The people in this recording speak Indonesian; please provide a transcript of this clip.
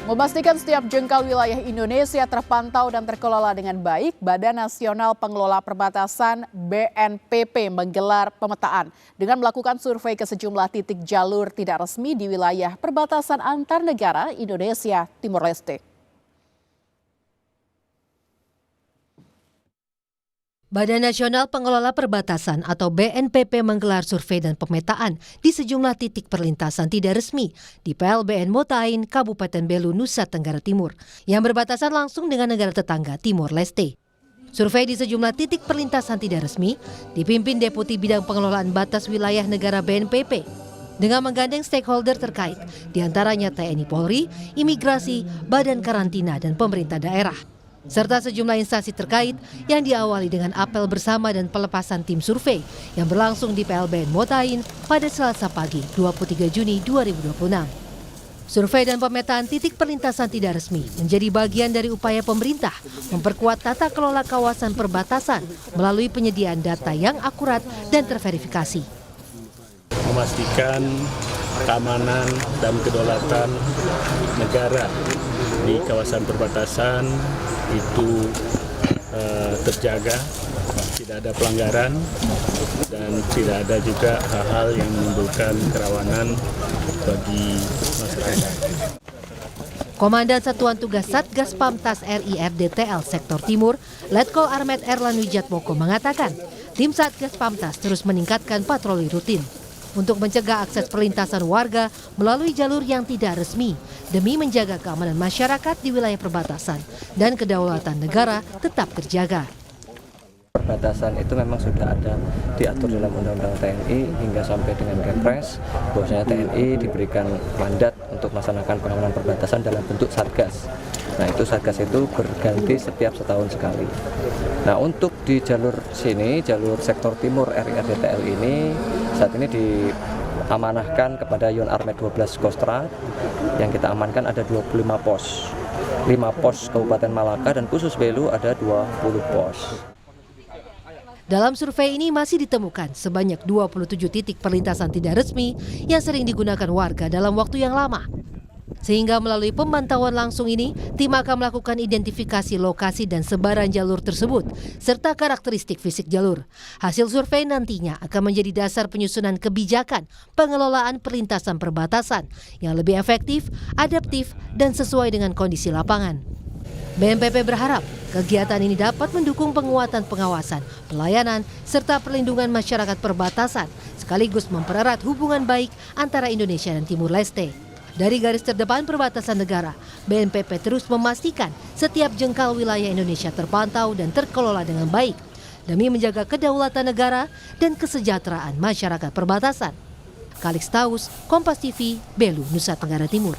Memastikan setiap jengkal wilayah Indonesia terpantau dan terkelola dengan baik, Badan Nasional Pengelola Perbatasan (BNPP) menggelar pemetaan dengan melakukan survei ke sejumlah titik jalur tidak resmi di wilayah perbatasan antar negara Indonesia Timur Leste. Badan Nasional Pengelola Perbatasan atau BNPP menggelar survei dan pemetaan di sejumlah titik perlintasan tidak resmi di PLBN Motain, Kabupaten Belu, Nusa Tenggara Timur, yang berbatasan langsung dengan negara tetangga Timor Leste. Survei di sejumlah titik perlintasan tidak resmi dipimpin Deputi Bidang Pengelolaan Batas Wilayah Negara BNPP dengan menggandeng stakeholder terkait, diantaranya TNI Polri, Imigrasi, Badan Karantina, dan pemerintah daerah, serta sejumlah instansi terkait yang diawali dengan apel bersama dan pelepasan tim survei yang berlangsung di PLBN Motain pada Selasa pagi 23 Juni 2026. Survei dan pemetaan titik perlintasan tidak resmi menjadi bagian dari upaya pemerintah memperkuat tata kelola kawasan perbatasan melalui penyediaan data yang akurat dan terverifikasi. Memastikan keamanan dan kedaulatan negara di kawasan perbatasan itu terjaga, tidak ada pelanggaran dan tidak ada juga hal-hal yang menimbulkan kerawanan bagi masyarakat. Komandan Satuan Tugas Satgas Pamtas RI RDTL Sektor Timur, Letkol Armet Erlan Wijatmoko mengatakan, tim Satgas Pamtas terus meningkatkan patroli rutin untuk mencegah akses perlintasan warga melalui jalur yang tidak resmi demi menjaga keamanan masyarakat di wilayah perbatasan dan kedaulatan negara tetap terjaga. Perbatasan itu memang sudah ada diatur dalam Undang-Undang TNI hingga sampai dengan Kepres, bahwasanya TNI diberikan mandat untuk melaksanakan pengamanan perbatasan dalam bentuk satgas. Nah, itu satgas itu berganti setiap setahun sekali. Nah, untuk di jalur sini, jalur sektor timur RI RDTL ini saat ini diamanahkan kepada Yon Armet 12 Kostrad. Yang kita amankan ada 25 pos. 5 pos Kabupaten Malaka dan khusus Belu ada 20 pos. Dalam survei ini masih ditemukan sebanyak 27 titik perlintasan tidak resmi yang sering digunakan warga dalam waktu yang lama. Sehingga melalui pemantauan langsung ini, tim akan melakukan identifikasi lokasi dan sebaran jalur tersebut, serta karakteristik fisik jalur. Hasil survei nantinya akan menjadi dasar penyusunan kebijakan pengelolaan perlintasan perbatasan yang lebih efektif, adaptif, dan sesuai dengan kondisi lapangan. BNPP berharap kegiatan ini dapat mendukung penguatan pengawasan, pelayanan, serta perlindungan masyarakat perbatasan, sekaligus mempererat hubungan baik antara Indonesia dan Timur Leste. Dari garis terdepan perbatasan negara, BNPP terus memastikan setiap jengkal wilayah Indonesia terpantau dan terkelola dengan baik demi menjaga kedaulatan negara dan kesejahteraan masyarakat perbatasan. Kalix Taus, Kompas TV, Belu, Nusa Tenggara Timur.